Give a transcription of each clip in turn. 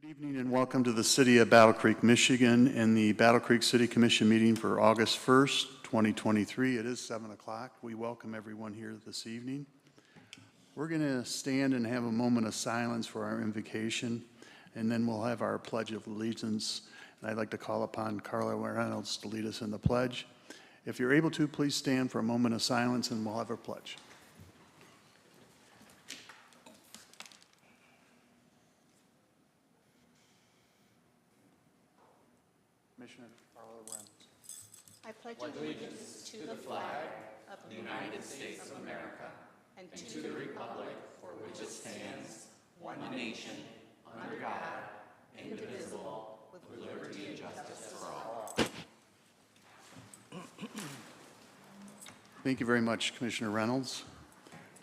Good evening and welcome to the City of Battle Creek, Michigan and the Battle Creek City Commission meeting for August 1st, 2023. It is 7 o'clock. We welcome everyone here this evening. We're going to stand and have a moment of silence for our invocation, and then we'll have our Pledge of Allegiance. And I'd like to call upon Carla Reynolds to lead us in the pledge. If you're able to, please stand for a moment of silence and we'll have our pledge. Commissioner Carla Reynolds. I pledge allegiance to the flag of the United States of America and to the republic for which it stands, one nation, under God, indivisible, with liberty and justice for all. Thank you very much, Commissioner Reynolds.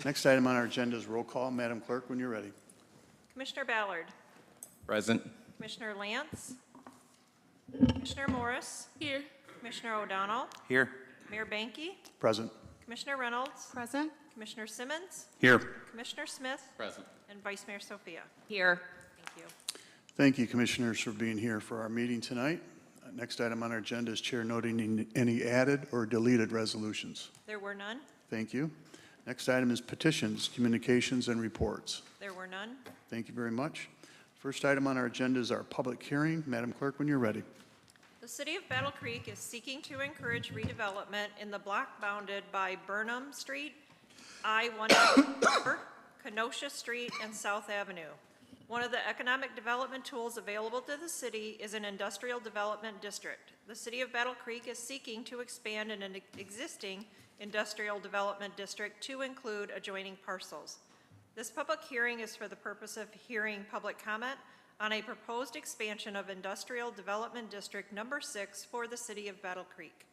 Next item on our agenda is roll call. Madam Clerk, when you're ready. Commissioner Ballard. Present. Commissioner Lance. Commissioner Morris. Here. Commissioner O'Donnell. Here. Mayor Banky. Present. Commissioner Reynolds. Present. Commissioner Simmons. Here. Commissioner Smith. Present. And Vice Mayor Sophia. Here. Thank you. Thank you, Commissioners, for being here for our meeting tonight. Next item on our agenda is Chair noting any added or deleted resolutions. There were none. Thank you. Next item is petitions, communications, and reports. There were none. Thank you very much. First item on our agenda is our public hearing. Madam Clerk, when you're ready. The City of Battle Creek is seeking to encourage redevelopment in the block bounded by Burnham Street, I-194, Kenosha Street, and South Avenue. One of the economic development tools available to the city is an industrial development district. The City of Battle Creek is seeking to expand an existing industrial development district to include adjoining parcels. This public hearing is for the purpose of hearing public comment on a proposed expansion of Industrial Development District Number 6 for the City of Battle Creek.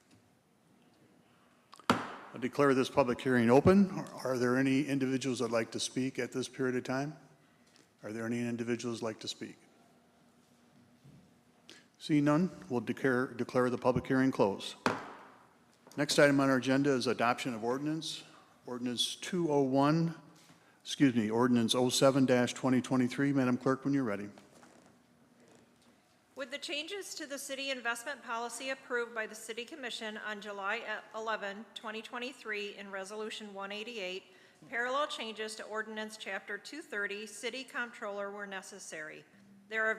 I declare this public hearing open. Are there any individuals that would like to speak at this period of time? Are there any individuals like to speak? Seeing none, we'll declare the public hearing closed. Next item on our agenda is adoption of ordinance. Ordinance 07-2023. Madam Clerk, when you're ready. With the changes to the city investment policy approved by the City Commission on July 11, 2023 in Resolution 188, parallel changes to Ordinance Chapter 230, City Comptroller, were necessary. There are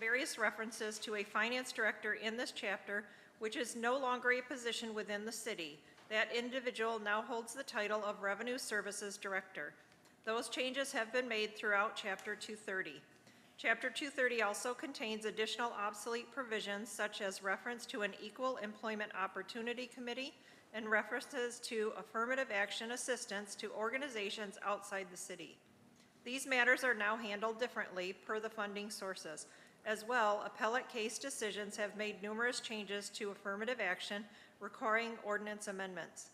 various references to a finance director in this chapter, which is no longer a position within the city. That individual now holds the title of Revenue Services Director. Those changes have been made throughout Chapter 230. Chapter 230 also contains additional obsolete provisions such as reference to an Equal Employment Opportunity Committee and references to affirmative action assistance to organizations outside the city. These matters are now handled differently per the funding sources. As well, appellate case decisions have made numerous changes to affirmative action requiring ordinance amendments.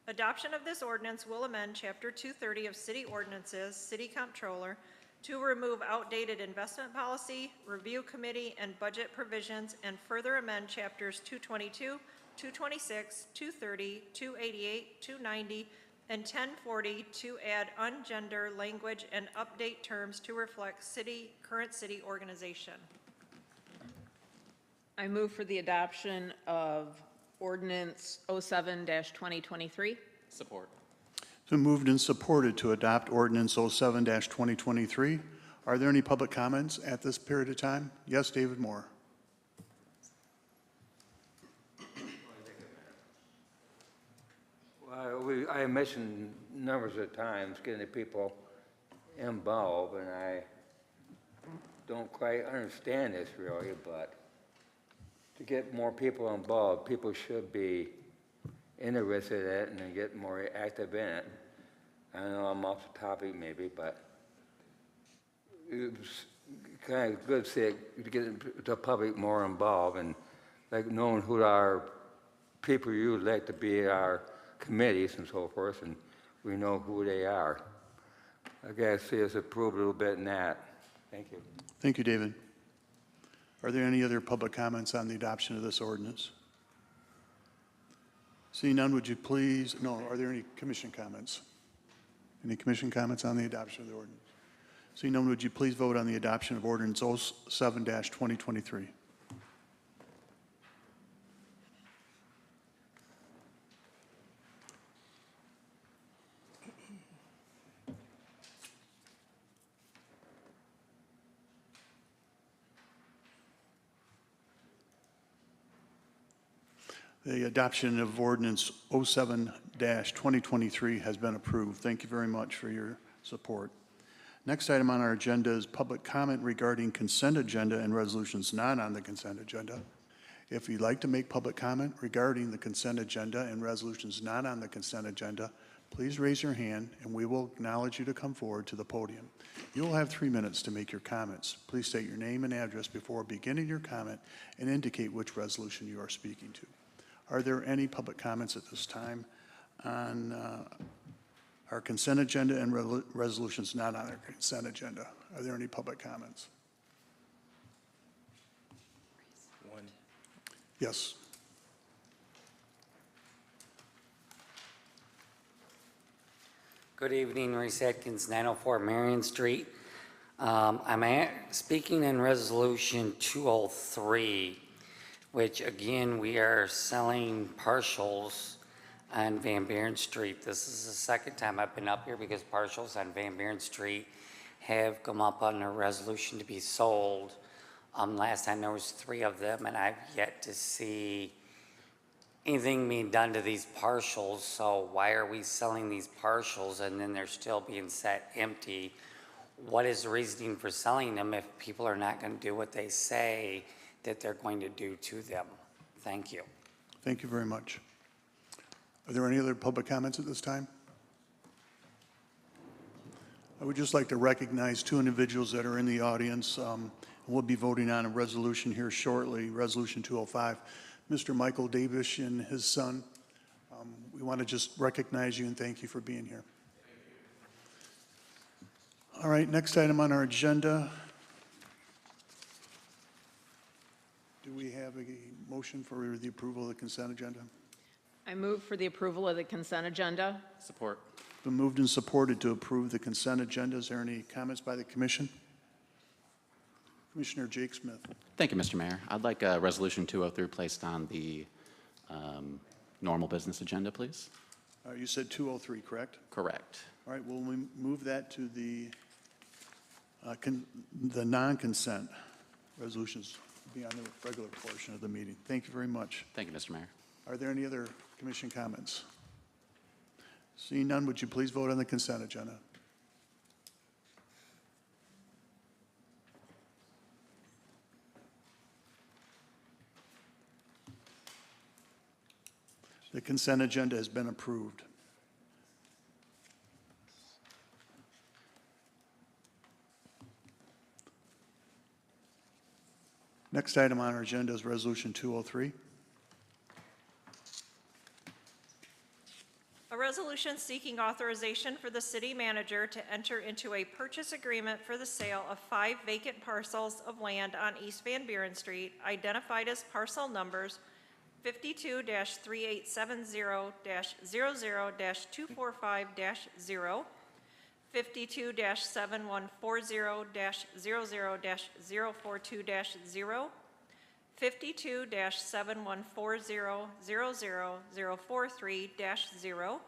Adoption of this ordinance will amend Chapter 230 of City Ordinances, City Comptroller, to remove outdated investment policy, review committee, and budget provisions, and further amend Chapters 222, 226, 230, 288, 290, and 1040 to add ungender language and update terms to reflect current city organization. I move for the adoption of Ordinance 07-2023. Support. It's been moved and supported to adopt Ordinance 07-2023. Are there any public comments at this period of time? Yes, David Moore. Well, I mentioned numbers of times getting the people involved, and I don't quite understand this really, but to get more people involved, people should be interested in it and then get more active in it. I know I'm off the topic maybe, but it's kind of good to get the public more involved and like knowing who our people you elect to be our committees and so forth, and we know who they are. I gotta see us improve a little bit in that. Thank you. Thank you, David. Are there any other public comments on the adoption of this ordinance? Seeing none, would you please, no, are there any commission comments? Any commission comments on the adoption of the ordinance? Seeing none, would you please vote on the adoption of ordinance 07-2023? The adoption of ordinance 07-2023 has been approved. Thank you very much for your support. Next item on our agenda is public comment regarding consent agenda and resolutions not on the consent agenda. If you'd like to make public comment regarding the consent agenda and resolutions not on the consent agenda, please raise your hand and we will acknowledge you to come forward to the podium. You will have 3 minutes to make your comments. Please state your name and address before beginning your comment and indicate which resolution you are speaking to. Are there any public comments at this time on our consent agenda and resolutions not on our consent agenda? Are there any public comments? One. Yes. Good evening, Reese Atkins, 904 Marion Street. I'm speaking in Resolution 203, which again, we are selling partials on Van Buren Street. This is the second time I've been up here because partials on Van Buren Street have come up on a resolution to be sold. Last time there was 3 of them, and I've yet to see anything being done to these partials. So why are we selling these partials and then they're still being set empty? What is the reasoning for selling them if people are not going to do what they say that they're going to do to them? Thank you. Thank you very much. Are there any other public comments at this time? I would just like to recognize 2 individuals that are in the audience. We'll be voting on a resolution here shortly, Resolution 205. Mr. Michael Davis and his son. We want to just recognize you and thank you for being here. All right, next item on our agenda. Do we have a motion for the approval of the consent agenda? I move for the approval of the consent agenda. Support. Been moved and supported to approve the consent agenda. Is there any comments by the commission? Commissioner Jake Smith. Thank you, Mr. Mayor. I'd like Resolution 203 placed on the normal business agenda, please. You said 203, correct? Correct. All right, well, we move that to the non-consent resolutions be on the regular portion of the meeting. Thank you very much. Thank you, Mr. Mayor. Are there any other commission comments? Seeing none, would you please vote on the consent agenda? The consent agenda has been approved. Next item on our agenda is Resolution 203. A resolution seeking authorization for the city manager to enter into a purchase agreement for the sale of 5 vacant parcels of land on East Van Buren Street, identified as parcel numbers 52-387-00-00-245-0, 52-7140-00-042-0, 52-7140-000-043-0,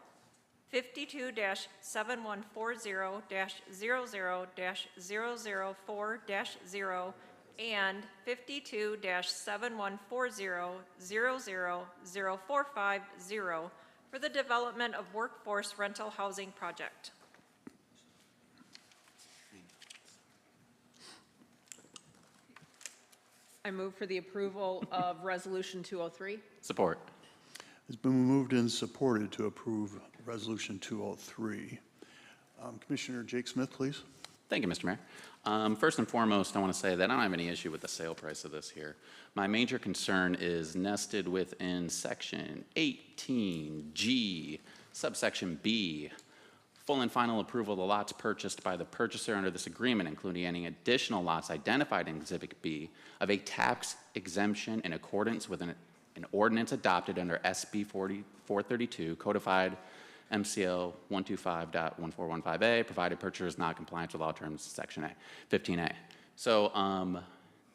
52-7140-00-004-0, and 52-7140-000-045-0 for the development of workforce rental housing project. I move for the approval of Resolution 203. Support. It's been moved and supported to approve Resolution 203. Commissioner Jake Smith, please. Thank you, Mr. Mayor. First and foremost, I want to say that I don't have any issue with the sale price of this here. My major concern is nested within Section 18G, subsection B, full and final approval of the lots purchased by the purchaser under this agreement, including any additional lots identified in Exhibit B, of a tax exemption in accordance with an ordinance adopted under SB 432, codified MCL 125.1415A, provided purchaser is not in compliance with all terms of Section A, 15A. So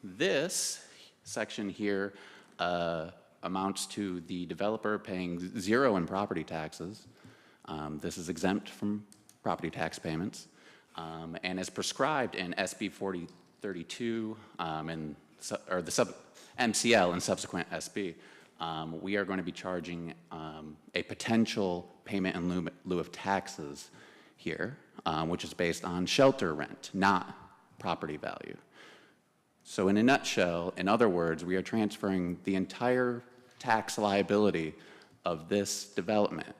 this section here amounts to the developer paying 0 in property taxes. This is exempt from property tax payments, and is prescribed in SB 4032 or the MCL and subsequent SB. We are going to be charging a potential payment in lieu of taxes here, which is based on shelter rent, not property value. So in a nutshell, in other words, we are transferring the entire tax liability of this development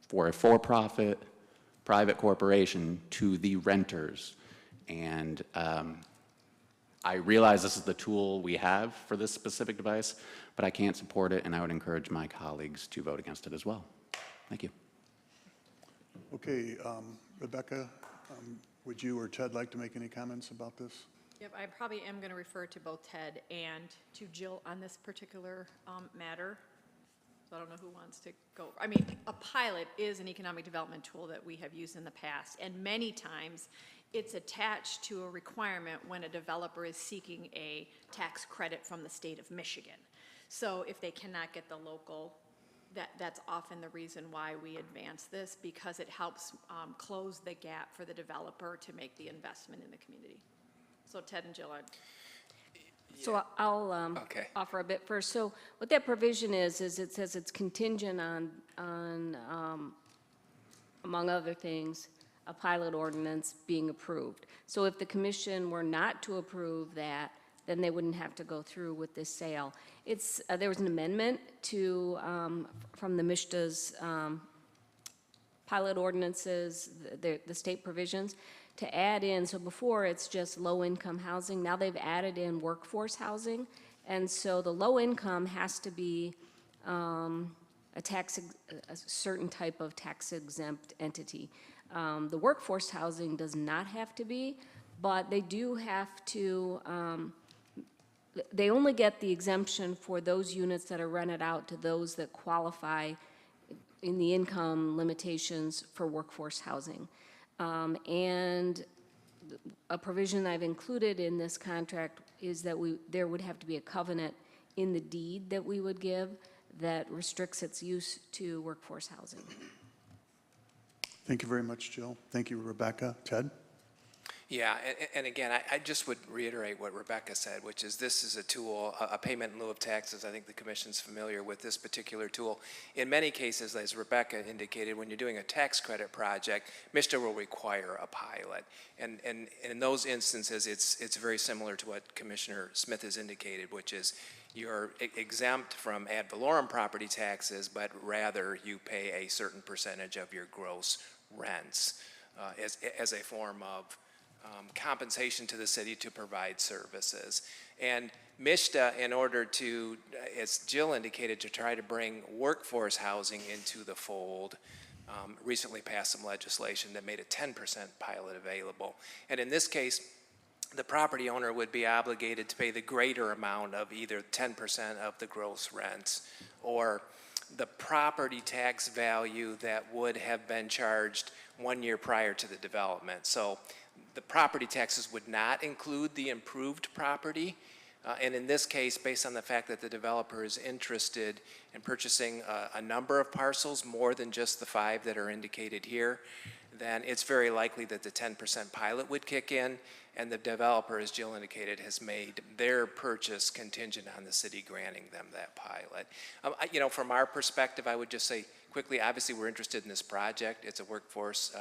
for a for-profit private corporation to the renters. And I realize this is the tool we have for this specific device, but I can't support it, and I would encourage my colleagues to vote against it as well. Thank you. Okay, Rebecca, would you or Ted like to make any comments about this? Yep, I probably am going to refer to both Ted and to Jill on this particular matter. So I don't know who wants to go. I mean, a pilot is an economic development tool that we have used in the past, and many times it's attached to a requirement when a developer is seeking a tax credit from the state of Michigan. So if they cannot get the local, that's often the reason why we advance this, because it helps close the gap for the developer to make the investment in the community. So Ted and Jill, So I'll Okay. offer a bit first. So what that provision is it says it's contingent on among other things, a pilot ordinance being approved. So if the commission were not to approve that, then they wouldn't have to go through with this sale. It's, there was an amendment to, from the MISHDA's pilot ordinances, the state provisions, to add in, so before it's just low-income housing, now they've added in workforce housing, and so the low income has to be a certain type of tax-exempt entity. The workforce housing does not have to be, but they do have to, they only get the exemption for those units that are rented out to those that qualify in the income limitations for workforce housing. And a provision I've included in this contract is that there would have to be a covenant in the deed that we would give that restricts its use to workforce housing. Thank you very much, Jill. Thank you, Rebecca. Ted? Yeah, and again, I just would reiterate what Rebecca said, which is this is a tool, a payment in lieu of taxes. I think the commission's familiar with this particular tool. In many cases, as Rebecca indicated, when you're doing a tax credit project, MISHDA will require a pilot. And in those instances, it's very similar to what Commissioner Smith has indicated, which is you're exempt from ad valorem property taxes, but rather you pay a certain percentage of your gross rents as a form of compensation to the city to provide services. And MISHDA, in order to, as Jill indicated, to try to bring workforce housing into the fold, recently passed some legislation that made a 10% pilot available. And in this case, the property owner would be obligated to pay the greater amount of either 10% of the gross rents or the property tax value that would have been charged 1 year prior to the development. So the property taxes would not include the improved property. And in this case, based on the fact that the developer is interested in purchasing a number of parcels, more than just the 5 that are indicated here, then it's very likely that the 10% pilot would kick in, and the developer, as Jill indicated, has made their purchase contingent on the city granting them that pilot. You know, from our perspective, I would just say quickly, obviously we're interested in this project. It's a workforce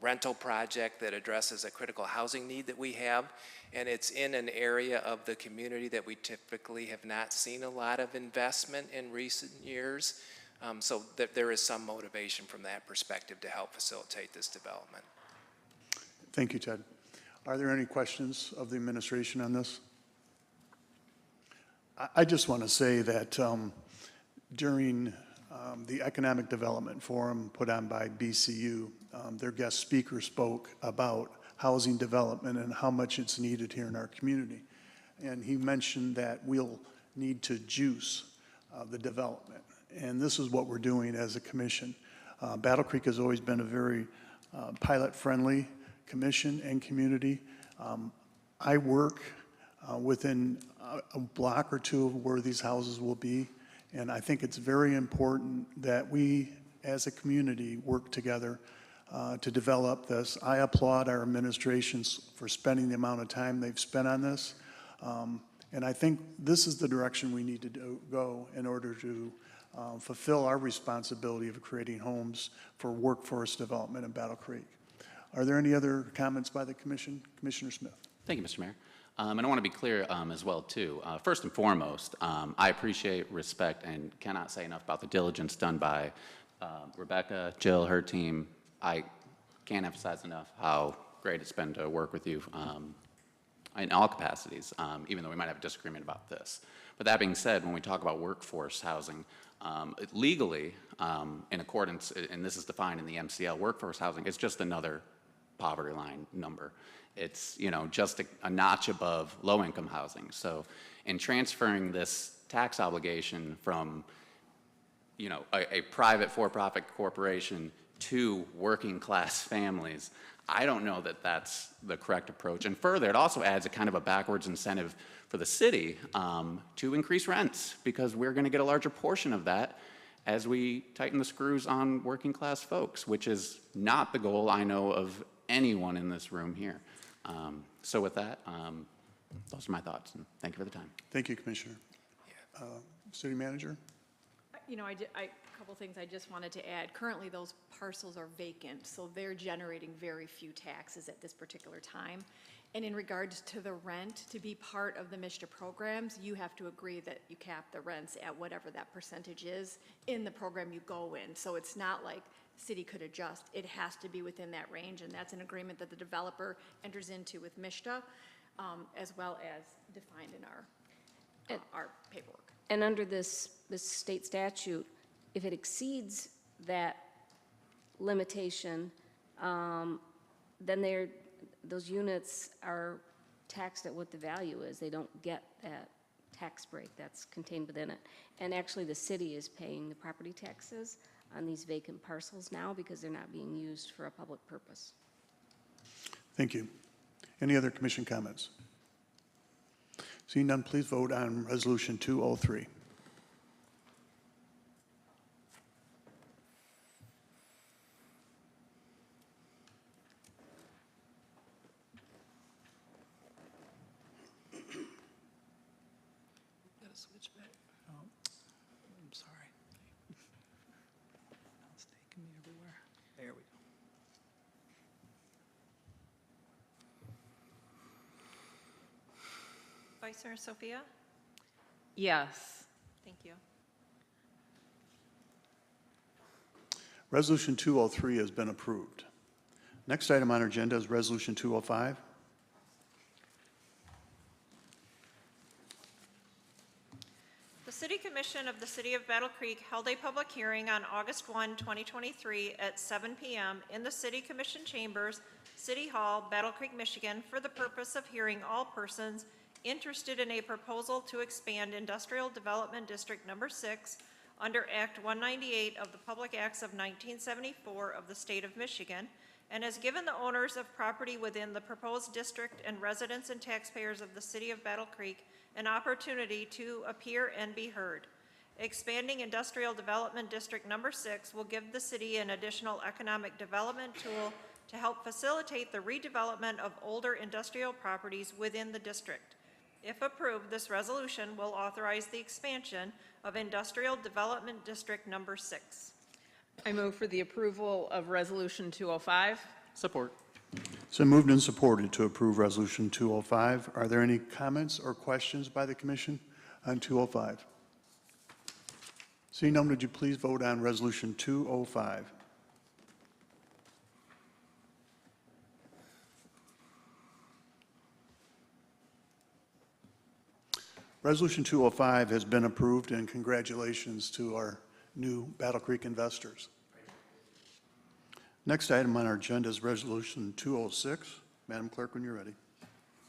rental project that addresses a critical housing need that we have, and it's in an area of the community that we typically have not seen a lot of investment in recent years. So there is some motivation from that perspective to help facilitate this development. Thank you, Ted. Are there any questions of the administration on this? I just want to say that during the Economic Development Forum put on by BCU, their guest speaker spoke about housing development and how much it's needed here in our community. And he mentioned that we'll need to juice the development. And this is what we're doing as a commission. Battle Creek has always been a very pilot-friendly commission and community. I work within a block or two of where these houses will be, and I think it's very important that we, as a community, work together to develop this. I applaud our administrations for spending the amount of time they've spent on this, and I think this is the direction we need to go in order to fulfill our responsibility of creating homes for workforce development in Battle Creek. Are there any other comments by the commission? Commissioner Smith. Thank you, Mr. Mayor. And I want to be clear as well, too. First and foremost, I appreciate, respect, and cannot say enough about the diligence done by Rebecca, Jill, her team. I can't emphasize enough how great it's been to work with you in all capacities, even though we might have a disagreement about this. But that being said, when we talk about workforce housing, legally, in accordance, and this is defined in the MCL, workforce housing is just another poverty line number. It's, you know, just a notch above low-income housing. So in transferring this tax obligation from, you know, a private for-profit corporation to working-class families, I don't know that that's the correct approach. And further, it also adds a kind of a backwards incentive for the city to increase rents, because we're going to get a larger portion of that as we tighten the screws on working-class folks, which is not the goal, I know, of anyone in this room here. So with that, those are my thoughts, and thank you for the time. Thank you, Commissioner. City Manager? You know, a couple things I just wanted to add. Currently, those parcels are vacant, so they're generating very few taxes at this particular time. And in regards to the rent, to be part of the MSHDA programs, you have to agree that you cap the rents at whatever that percentage is in the program you go in. So it's not like city could adjust. It has to be within that range, and that's an agreement that the developer enters into with MSHDA, as well as defined in our paperwork. And under this state statute, if it exceeds that limitation, then those units are taxed at what the value is. They don't get that tax break that's contained within it. And actually, the city is paying the property taxes on these vacant parcels now because they're not being used for a public purpose. Thank you. Any other commission comments? Seeing none, please vote on Resolution 203. Gotta switch back. Oh, I'm sorry. It's taking me everywhere. There we go. Vice Mayor Sophia? Yes. Thank you. Resolution 203 has been approved. Next item on our agenda is Resolution 205. The City Commission of the City of Battle Creek held a public hearing on August 1, 2023 at 7 p.m. in the City Commission Chambers, City Hall, Battle Creek, Michigan, for the purpose of hearing all persons interested in a proposal to expand Industrial Development District Number 6 under Act 198 of the Public Acts of 1974 of the State of Michigan, and has given the owners of property within the proposed district and residents and taxpayers of the City of Battle Creek an opportunity to appear and be heard. Expanding Industrial Development District Number 6 will give the city an additional economic development tool to help facilitate the redevelopment of older industrial properties within the district. If approved, this resolution will authorize the expansion of Industrial Development District Number 6. I move for the approval of Resolution 205. Support. So moved and supported to approve Resolution 205. Are there any comments or questions by the commission on 205? Seeing none, would you please vote on Resolution 205? Resolution 205 has been approved, and congratulations to our new Battle Creek investors. Next item on our agenda is Resolution 206. Madam Clerk, when you're ready.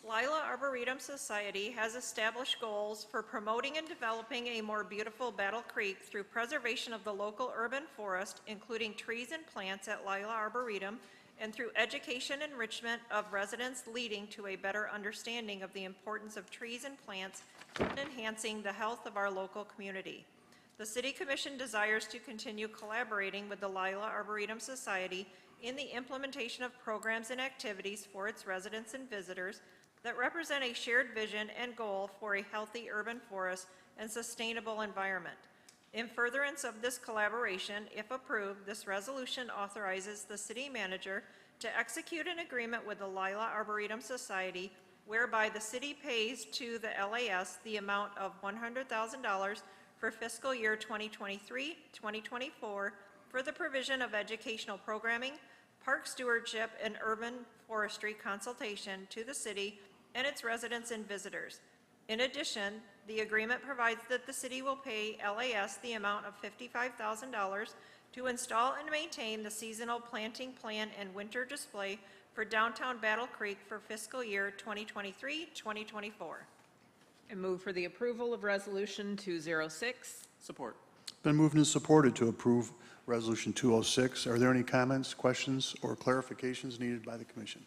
Lila Arboretum Society has established goals for promoting and developing a more beautiful Battle Creek through preservation of the local urban forest, including trees and plants at Lila Arboretum, and through education enrichment of residents leading to a better understanding of the importance of trees and plants in enhancing the health of our local community. The City Commission desires to continue collaborating with the Lila Arboretum Society in the implementation of programs and activities for its residents and visitors that represent a shared vision and goal for a healthy urban forest and sustainable environment. In furtherance of this collaboration, if approved, this resolution authorizes the city manager to execute an agreement with the Lila Arboretum Society whereby the city pays to the LAS the amount of $100,000 for fiscal year 2023-2024 for the provision of educational programming, park stewardship, and urban forestry consultation to the city and its residents and visitors. In addition, the agreement provides that the city will pay LAS the amount of $55,000 to install and maintain the seasonal planting plan and winter display for downtown Battle Creek for fiscal year 2023-2024. I move for the approval of Resolution 206. Support. Been moved and supported to approve Resolution 206. Are there any comments, questions, or clarifications needed by the commission?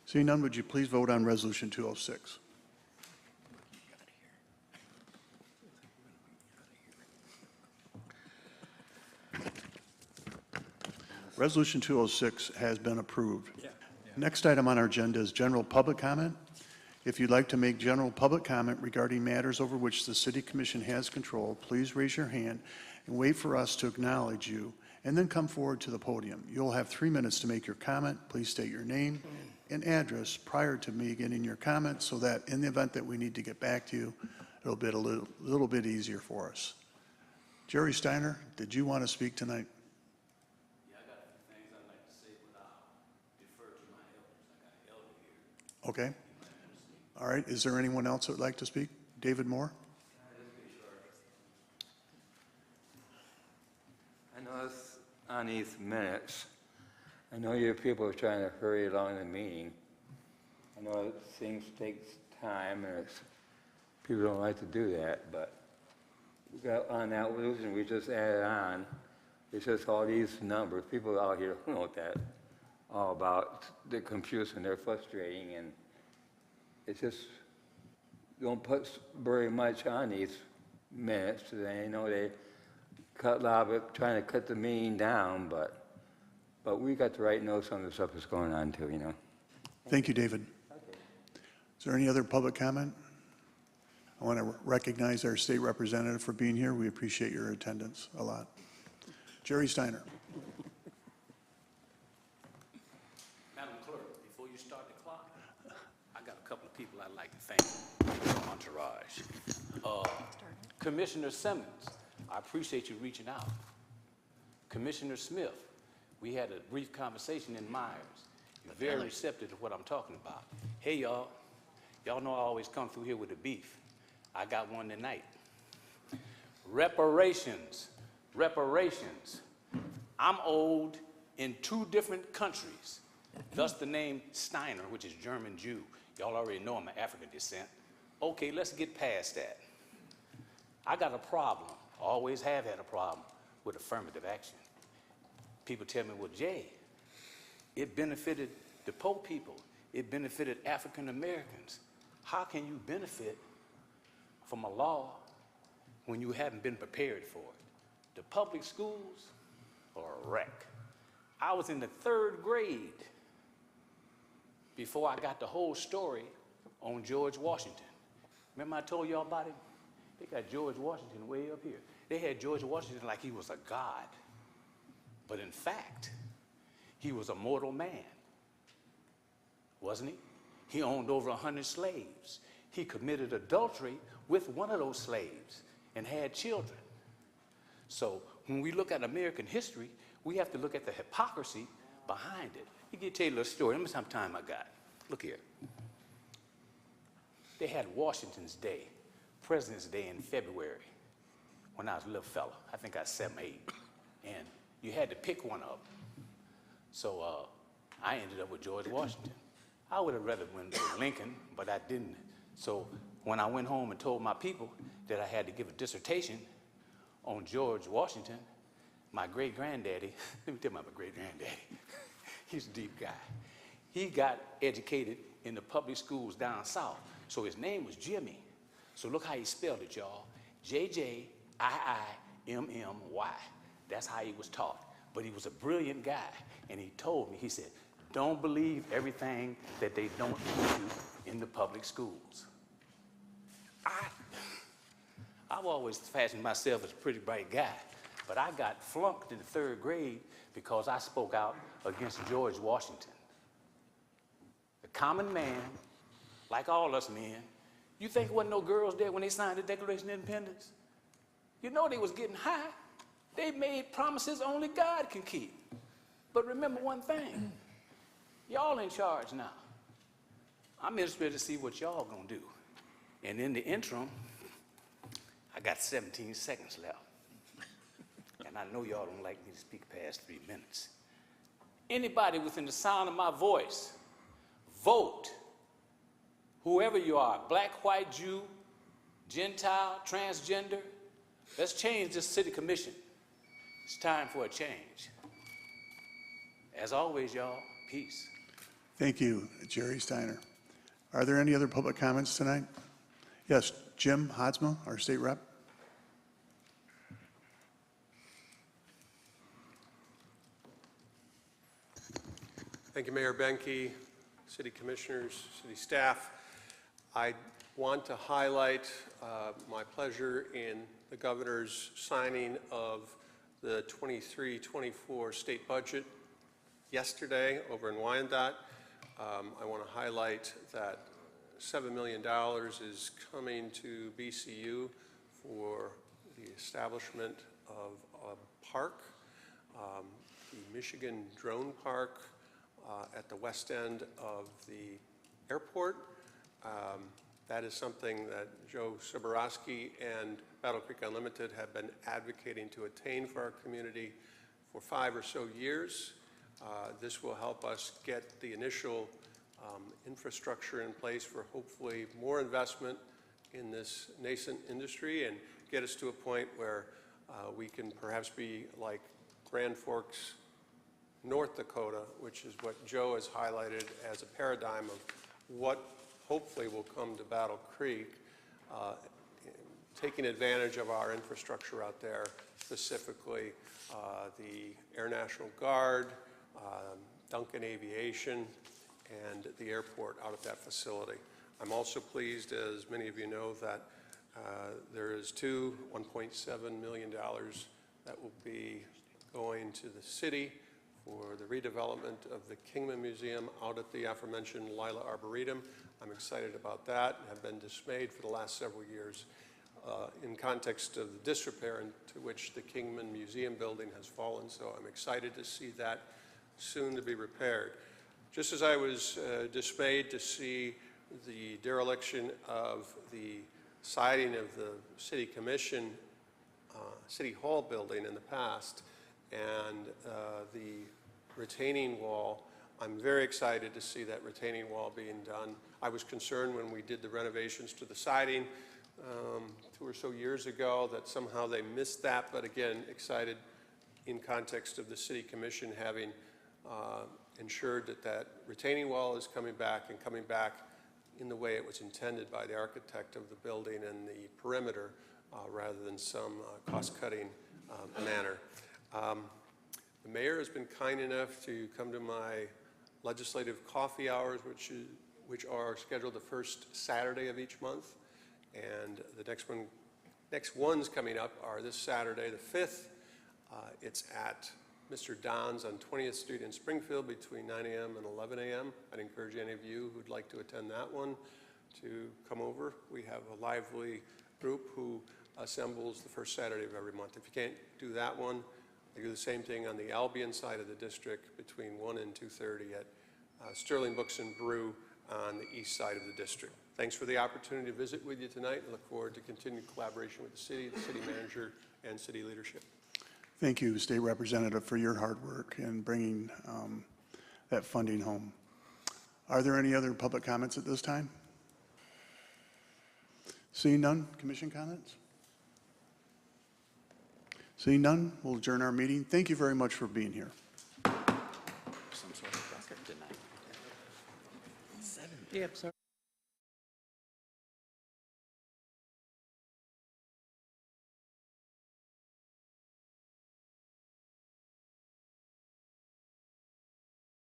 Seeing none, would you please vote on Resolution 206? Resolution 206 has been approved. Next item on our agenda is general public comment. If you'd like to make general public comment regarding matters over which the City Commission has control, please raise your hand and wait for us to acknowledge you, and then come forward to the podium. You'll have 3 minutes to make your comment. Please state your name and address prior to me getting your comment so that in the event that we need to get back to you, it'll be a little bit easier for us. Jerry Steiner, did you want to speak tonight? Yeah, I got a few things I'd like to say, but I'll defer to my elders. I got an elder here. Okay. All right. Is there anyone else that would like to speak? David Moore? I know it's on these minutes. I know you people are trying to hurry along the meeting. I know things take time and people don't like to do that, but we got on that resolution we just added on. It's just all these numbers. People out here don't know what that all about. The computers and they're frustrating, and it's just don't put very much on these minutes. They know they cut a lot of it, trying to cut the meeting down, but we got the right know some of the stuff that's going on too, you know. Thank you, David. Is there any other public comment? I want to recognize our state representative for being here. We appreciate your attendance a lot. Jerry Steiner. Madam Clerk, before you start the clock, I got a couple of people I'd like to thank. Entourage. Commissioner Simmons, I appreciate you reaching out. Commissioner Smith, we had a brief conversation in Myers. You're very receptive to what I'm talking about. Hey, y'all. Y'all know I always come through here with the beef. I got one tonight. Reparations. Reparations. I'm old in 2 different countries. Thus the name Steiner, which is German Jew. Y'all already know I'm of African descent. Okay, let's get past that. I got a problem, always have had a problem with affirmative action. People tell me, well, Jay, it benefited the poor people. It benefited African Americans. How can you benefit from a law when you haven't been prepared for it? The public schools are a wreck. I was in the 3rd grade before I got the whole story on George Washington. Remember I told y'all about it? They got George Washington way up here. They had George Washington like he was a god. But in fact, he was a mortal man, wasn't he? He owned over 100 slaves. He committed adultery with one of those slaves and had children. So when we look at American history, we have to look at the hypocrisy behind it. Let me tell you a little story. Let me see how much time I got. Look here. They had Washington's Day, President's Day in February when I was a little fella. I think I was 7, 8. And you had to pick one of them. So I ended up with George Washington. I would have rather went to Lincoln, but I didn't. So when I went home and told my people that I had to give a dissertation on George Washington, my great-granddaddy, let me tell you about my great-granddaddy. He's a deep guy. He got educated in the public schools down south. So his name was Jimmy. So look how he spelled it, y'all. J-J-I-I-M-M-Y. That's how he was taught. But he was a brilliant guy. And he told me, he said, don't believe everything that they don't teach you in the public schools. I've always fashioned myself as a pretty bright guy, but I got flunked in the 3rd grade because I spoke out against George Washington. The common man, like all us men, you think there wasn't no girls there when they signed the Declaration of Independence? You know they was getting high. They made promises only God can keep. But remember one thing, y'all in charge now. I'm interested to see what y'all gonna do. And in the interim, I got 17 seconds left. And I know y'all don't like me to speak past 3 minutes. Anybody within the sound of my voice, vote. Whoever you are, black, white, Jew, Gentile, transgender, let's change this city commission. It's time for a change. As always, y'all, peace. Thank you, Jerry Steiner. Are there any other public comments tonight? Yes, Jim Hodsma, our state rep. Thank you, Mayor Benke, city commissioners, city staff. I want to highlight my pleasure in the governor's signing of the 23-24 state budget yesterday over in Wyandotte. I want to highlight that $7 million is coming to BCU for the establishment of a park, the Michigan Drone Park at the west end of the airport. That is something that Joe Soborowski and Battle Creek Unlimited have been advocating to attain for our community for 5 or so years. This will help us get the initial infrastructure in place for hopefully more investment in this nascent industry and get us to a point where we can perhaps be like Grand Forks, North Dakota, which is what Joe has highlighted as a paradigm of what hopefully will come to Battle Creek, taking advantage of our infrastructure out there, specifically the Air National Guard, Duncan Aviation, and the airport out at that facility. I'm also pleased, as many of you know, that there is $1.7 million that will be going to the city for the redevelopment of the Kingman Museum out at the aforementioned Lila Arboretum. I'm excited about that and have been dismayed for the last several years in context of the disrepair into which the Kingman Museum building has fallen. So I'm excited to see that soon to be repaired. Just as I was dismayed to see the dereliction of the siding of the City Commission City Hall building in the past and the retaining wall, I'm very excited to see that retaining wall being done. I was concerned when we did the renovations to the siding 2 or so years ago that somehow they missed that, but again, excited in context of the City Commission having ensured that that retaining wall is coming back and coming back in the way it was intended by the architect of the building and the perimeter rather than some cost-cutting manner. The mayor has been kind enough to come to my legislative coffee hours, which are scheduled the first Saturday of each month. And the next ones coming up are this Saturday, the 5th. It's at Mr. Don's on 20th Street in Springfield between 9 a.m. and 11 a.m. I'd encourage any of you who'd like to attend that one to come over. We have a lively group who assembles the first Saturday of every month. If you can't do that one, they do the same thing on the Albion side of the district between 1 and 2:30 at Sterling Books and Brew on the east side of the district. Thanks for the opportunity to visit with you tonight and look forward to continued collaboration with the city manager, and city leadership. Thank you, State Representative, for your hard work in bringing that funding home. Are there any other public comments at this time? Seeing none, commission comments? Seeing none, we'll adjourn our meeting. Thank you very much for being here. Some sort of record tonight.